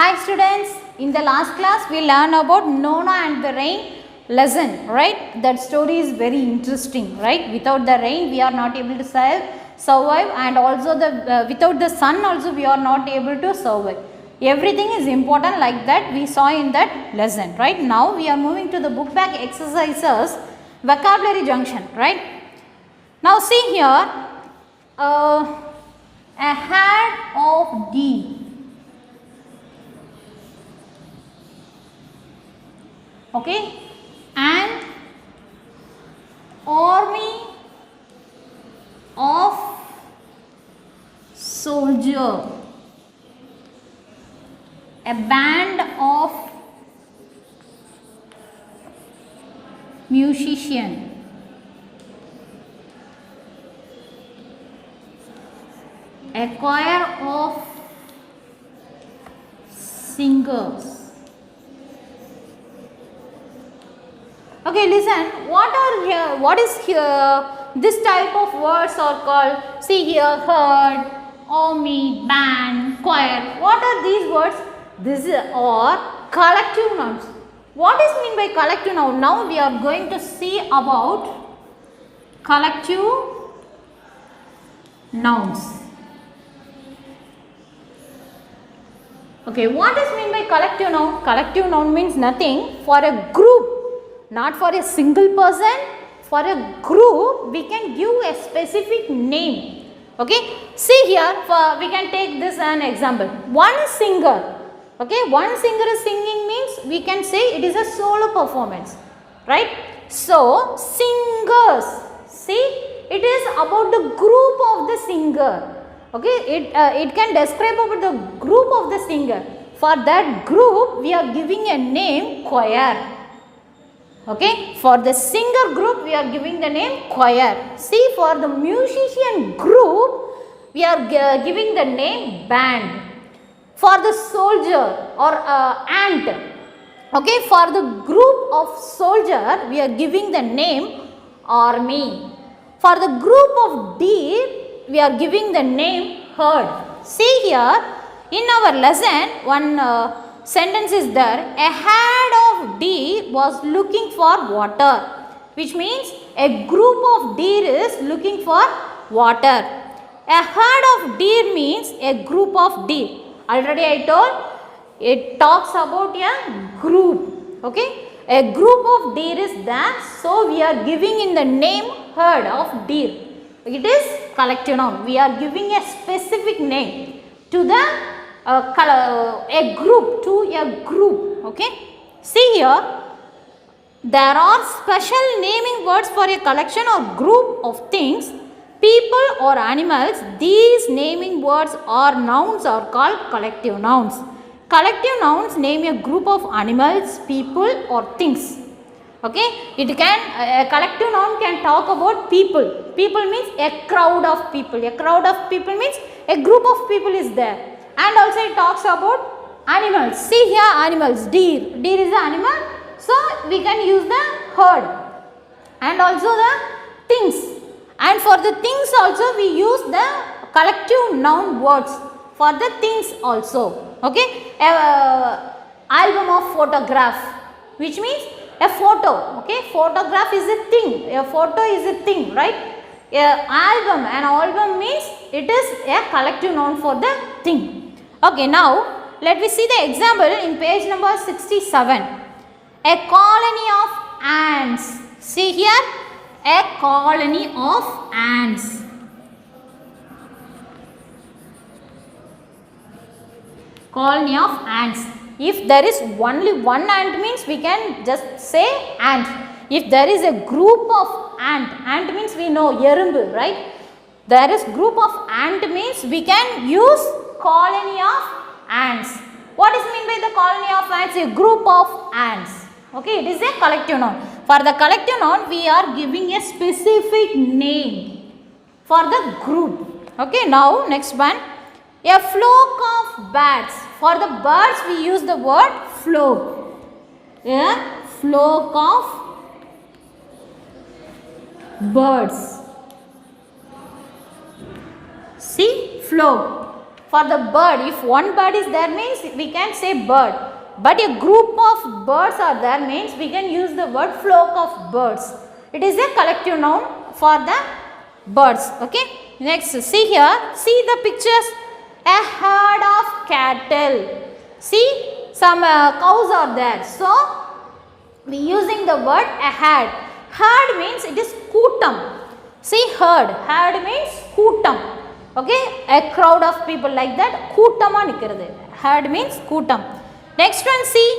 Hi students, in the last class we learned about Nona and the rain lesson, right? That story is very interesting, right? Without the rain we are not able to survive, and also without the sun also we are not able to survive. Everything is important like that we saw in that lesson, right? Now we are moving to the book back exercises, vocabulary junction, right? Now see here, ahead of D. Okay, and army of soldier, a band of musician, a choir of singers. Okay, listen, what is here, this type of words are called, see here, herd, army, band, choir. What are these words? These are collective nouns. What is mean by collective noun? Now we are going to see about collective nouns. Okay, what is mean by collective noun? Collective noun means nothing, for a group. Not for a single person, for a group we can give a specific name. Okay, see here, we can take this an example. One singer, okay, one singer is singing means we can say it is a solo performance, right? So, singers, see, it is about the group of the singer. Okay, it can describe about the group of the singer. For that group we are giving a name choir. Okay, for the singer group we are giving the name choir. See, for the musician group we are giving the name band. For the soldier or ant, okay, for the group of soldier we are giving the name army. For the group of deer we are giving the name herd. See here, in our lesson one sentence is there, a herd of deer was looking for water, which means a group of deer is looking for water. A herd of deer means a group of deer. Already I told, it talks about a group. Okay, a group of deer is there, so we are giving in the name herd of deer. It is collective noun. We are giving a specific name to the a group, to a group. Okay, see here, there are special naming words for a collection or group of things, people or animals. These naming words or nouns are called collective nouns. Collective nouns name a group of animals, people or things. Okay, it can, a collective noun can talk about people. People means a crowd of people. A crowd of people means a group of people is there. And also it talks about animals. See here, animals, deer. Deer is an animal, so we can use the herd. And also the things. And for the things also we use the collective noun words for the things also. Okay, album of photograph, which means a photo. Okay, photograph is a thing. A photo is a thing, right? An album means it is a collective noun for the thing. Okay, now let me see the example in page number 67. A colony of ants. See here, a colony of ants. Colony of ants. If there is only one ant means we can just say ant. If there is a group of ant means we know erumbu, right? There is group of ant means we can use colony of ants. What is mean by the colony of ants? A group of ants. Okay, it is a collective noun. For the collective noun we are giving a specific name for the group. Okay, now next one, a flock of birds. For the birds we use the word flock. A flock of birds. See, flock. for the bird. If one bird is there means we can say bird. But a group of birds are there means we can use the word flock of birds. It is a collective noun for the birds. Okay. Next, see here. See the pictures. A herd of cattle. See, some cows are there. So, we using the word a herd. Herd means it is kootam. See, herd. Herd means kootam. Okay, a crowd of people like that. Kootama nikkirathu. Herd means kootam. Next one, see,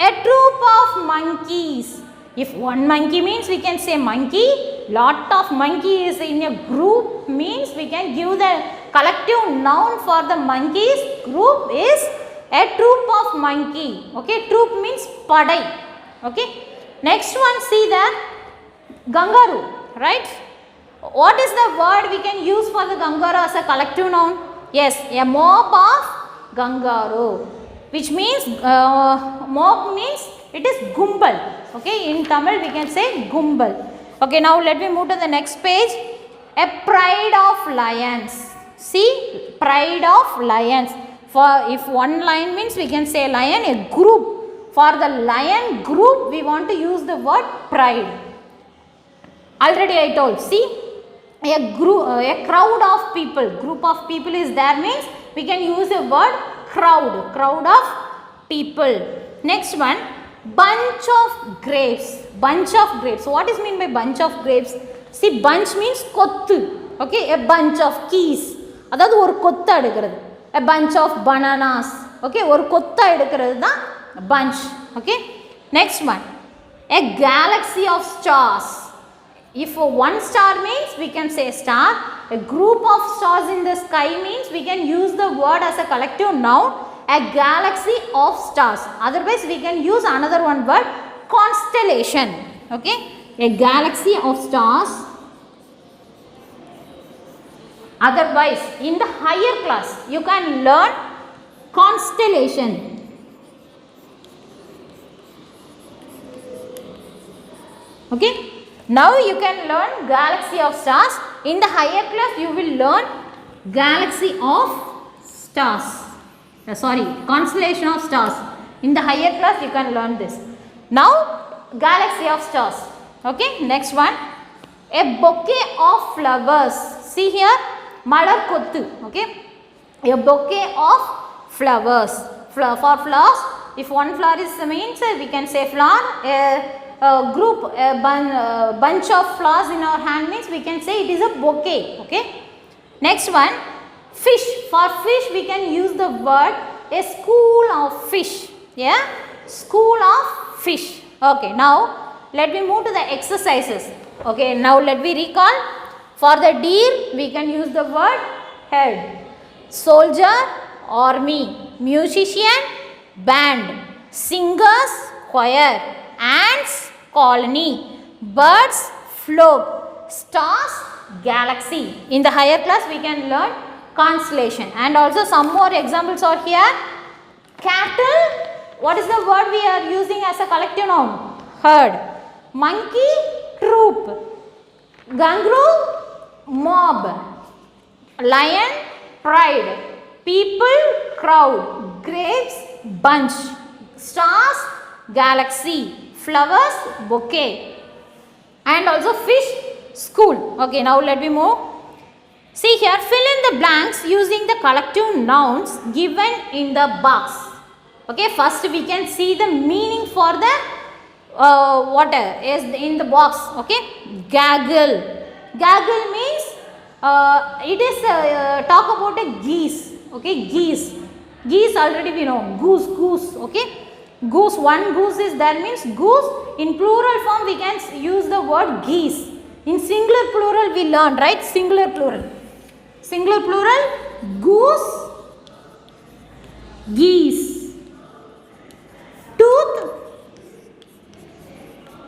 a troop of monkeys. If one monkey means we can say monkey. Lot of monkeys in a group means we can give the collective noun for the monkeys group is a troop of monkey. Okay, troop means padai. Okay, next one, see that kangaroo, right? What is the word we can use for the kangaroo as a collective noun? Yes, a mob of kangaroo, which means mob means it is gumbal. Okay, in Tamil we can say gumbal. Okay, now let me move to the next page. A pride of lions. See, pride of lions. For if one lion means we can say lion, a group. For the lion group we want to use the word pride. Already I told, see, a group, a crowd of people, group of people is there means we can use the word crowd, crowd of people. Next one, bunch of grapes, bunch of grapes. What is mean by bunch of grapes? See, bunch means kottu. Okay, a bunch of keys. அதாவது ஒரு கொத்து எடுக்கிறது. A bunch of bananas. Okay, ஒரு கொத்து எடுக்கிறது தான் bunch. Okay, next one, a galaxy of stars. If one star means we can say star, a group of stars in the sky means we can use the word as a collective noun, a galaxy of stars. Otherwise we can use another one word, constellation. Okay, a galaxy of stars. Otherwise in the higher class you can learn constellation. Okay, now you can learn galaxy of stars. In the higher class you will learn galaxy of stars. Sorry, constellation of stars. In the higher class you can learn this. Now galaxy of stars. Okay, next one, a bouquet of flowers. See here, malar kottu. Okay, a bouquet of flowers. For flowers, if one flower is means we can say flower. A group, a bunch of flowers in our hand means we can say it is a bouquet. Okay, next one, fish. For fish we can use the word a school of fish. Yeah, school of fish. Okay, now let me move to the exercises. Okay, now let me recall. For the deer we can use the word head, soldier, army, musician, band, singers, choir, ants, colony, birds, flock, stars, galaxy. In the higher class we can learn constellation. And also some more examples are here. Cattle, what is the word we are using as a collective noun? Herd. Monkey, troop. Kangaroo, mob. Lion, pride. People, crowd. Grapes, bunch. Stars, galaxy. Flowers, bouquet. And also fish, school. Okay, now let me move. See here, fill in the blanks using the collective nouns given in the box. Okay, first we can see the meaning for the what is in the box. Okay, gaggle. Gaggle means it is talk about a geese. Okay, geese. Geese already we know. Goose, goose. Okay, goose. One goose is there means goose. In plural form we can use the word geese. In singular plural we learn, right? Singular plural. Singular plural, goose, geese. Tooth,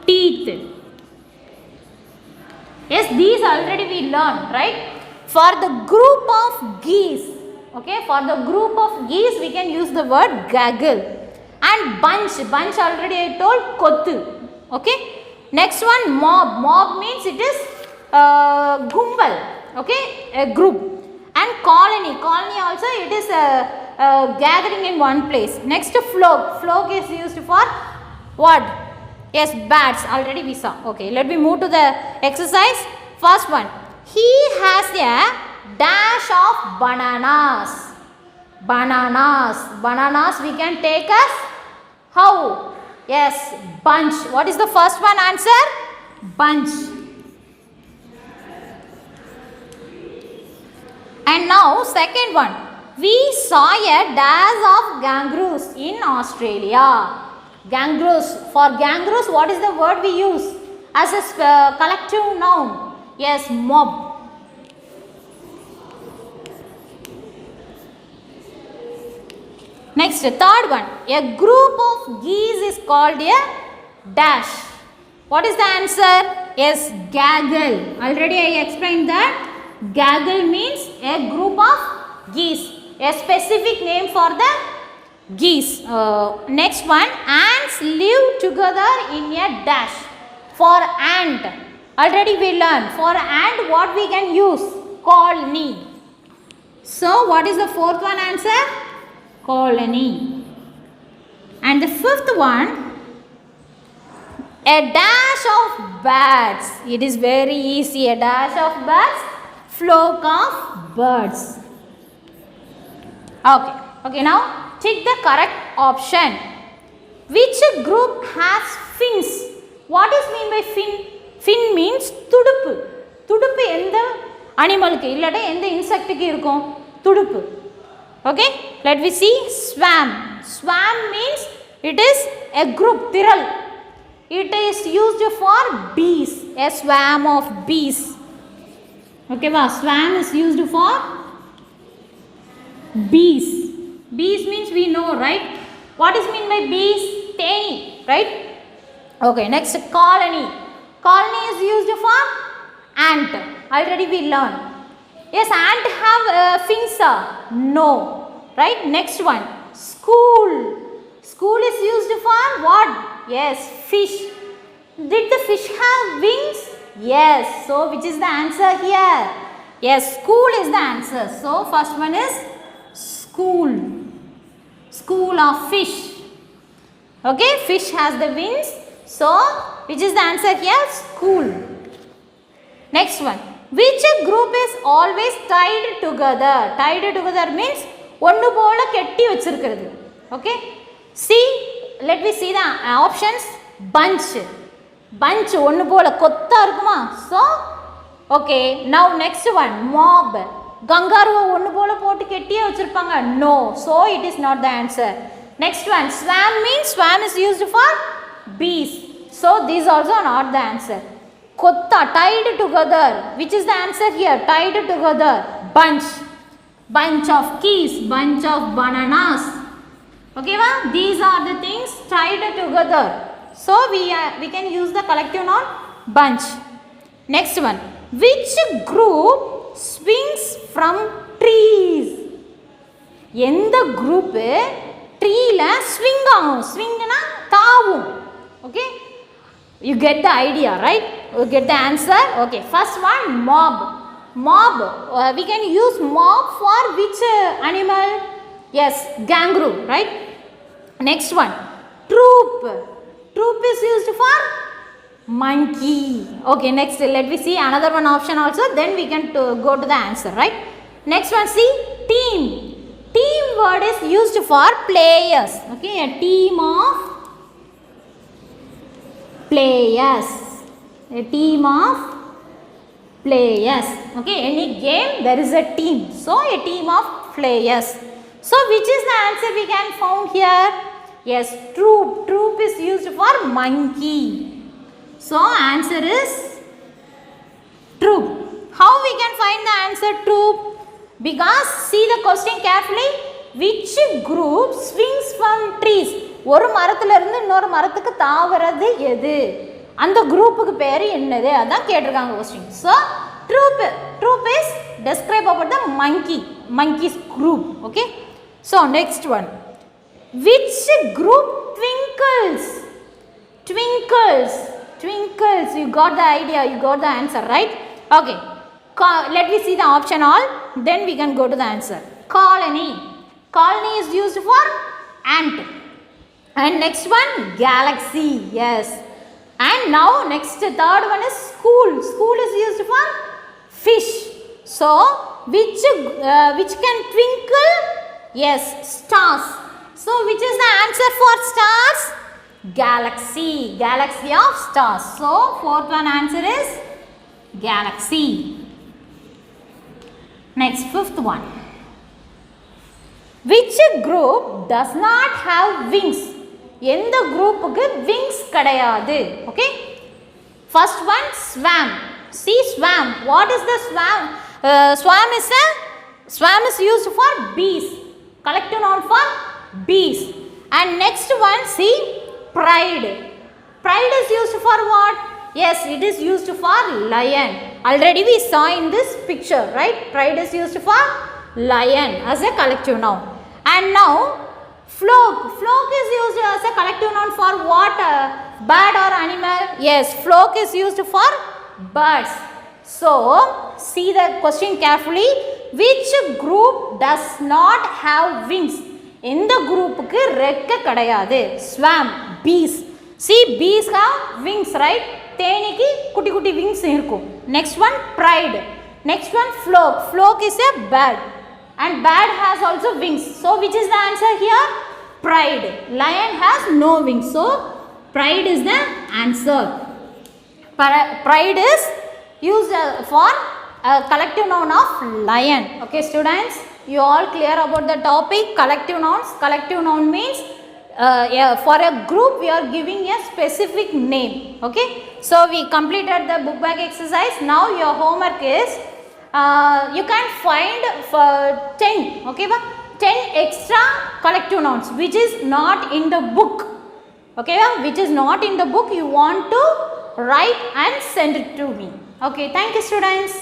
teeth. Yes, these already we learned, right? For the group of geese, okay, for the group of geese we can use the word gaggle. And bunch, bunch already I told, kottu. Okay, next one, mob. Mob means it is gumbal. Okay, a group. And colony. Colony also it is gathering in one place. Next flock. Flock is used for what? Yes, bats. Already we saw. Okay, let me move to the exercise. First one. He has a dash of bananas. Bananas. Bananas we can take as how? Yes, bunch. What is the first one answer? Bunch. And now second one. We saw a dash of kangaroos in Australia. Kangaroos. For kangaroos, what is the word we use as a collective noun? Yes, mob. Next, third one. A group of geese is called a dash. What is the answer? Yes, gaggle. Already I explained that. Gaggle means a group of geese. A specific name for the geese. Next one. Ants live together in a dash. For ant. Already we learned. For ant what we can use? Colony. So what is the fourth one answer? Colony. And the fifth one, a dash of birds. It is very easy. A dash of birds, flock of birds. Okay. Okay, now take the correct option. Which group has fins? What is mean by fin? Fin means துடுப்பு. துடுப்பு எந்த அனிமலுக்கு இல்லாட்ட எந்த இன்செக்ட்டுக்கு இருக்கும்? துடுப்பு. Okay, let me see. Swarm. Swarm means it is a group, thiral. It is used for bees. A swarm of bees. Okay, wow. Swarm is used for bees. Bees means we know, right? What is mean by bees? Teni, right? Okay, next colony. Colony is used for ant. Already we learned. Yes, ant have fins. No. Right? Next one. School. School is used for what? Yes, fish. Did the fish have wings? Yes. So, which is the answer here? Yes, school is the answer. So, first one is school. School of fish. Okay, fish has the wings. So, which is the answer here? School. Next one. Which group is always tied together? Tied together means ஒன்று போல கெட்டி வச்சிருக்கிறது. Okay? See, let me see the options. Bunch. Bunch ஒன்று போல கொத்தா இருக்குமா? So, okay. Now next one. Mob. கங்காருவை ஒன்று போல போட்டு கெட்டியே வச்சிருப்பாங்க. No. So, it is not the answer. Next one. Swarm means swarm is used for bees. So, these also not the answer. Kotta, tied together. Which is the answer here? Tied together. Bunch. Bunch of keys. Bunch of bananas. Okay, ma? These are the things tied together. So, we can use the collective noun bunch. Next one. Which group swings from trees? எந்த group tree la swing ஆகும்? Swing na தாவும். Okay? You get the idea, right? You get the answer. Okay, first one, mob. Mob. We can use mob for which animal? Yes, kangaroo, right? Next one, troop. Troop is used for monkey. Okay, next let me see another one option also. Then we can go to the answer, right? Next one, see team. Team word is used for players. Okay, a team of players. A team of players. Okay, any game there is a team. So, a team of players. So, which is the answer we can found here? Yes, troop. Troop is used for monkey. So, answer is troop. How we can find the answer troop? Because see the question carefully. Which group swings from trees? ஒரு மரத்துல இருந்து இன்னொரு மரத்துக்கு தாவறது எது? அந்த குரூப்புக்கு பேர் என்னது? அதான் கேட்டிருக்காங்க question. So, troop is describe about the monkey's group. Okay? So, next one. Which group twinkles? Twinkles. You got the idea, you got the answer, right? Okay. Let me see the option all, then we can go to the answer. Colony. Colony is used for ant. And next one, galaxy. Yes. And now next third one is school. School is used for fish. So which can twinkle? Yes, stars. So which is the answer for stars? Galaxy. Galaxy of stars. So fourth one answer is galaxy. Next, fifth one. Which group does not have wings? எந்த குரூப்புக்கு wings கிடையாது? Okay. First one, swam. See, swam. What is the swam? Swam is used for bees. Collective noun for bees. And next one, see, pride. Pride is used for what? Yes, it is used for lion. Already we saw in this picture, right? Pride is used for lion as a collective noun. And now, flock. Flock is used as a collective noun for what? Bird or animal? Yes, flock is used for birds. So, see the question carefully. Which group does not have wings? In the group ku rekka kadayadu. Swam, bees. See, bees have wings, right? தேனிக்கு குட்டி குட்டி wings இருக்கும். Next one, pride. Next one, flock. Flock is a bird. And bird has also wings. So, which is the answer here? Pride. Lion has no wings. So, pride is the answer. Pride is used for a collective noun of lion. Okay, students, you all clear about the topic collective nouns. Collective noun means for a group we are giving a specific name. Okay, so we completed the book bag exercise. Now your homework is you can find for 10, okay, 10 extra collective nouns which is not in the book. Okay, which is not in the book, you want to write and send it to me. Okay, thank you, students.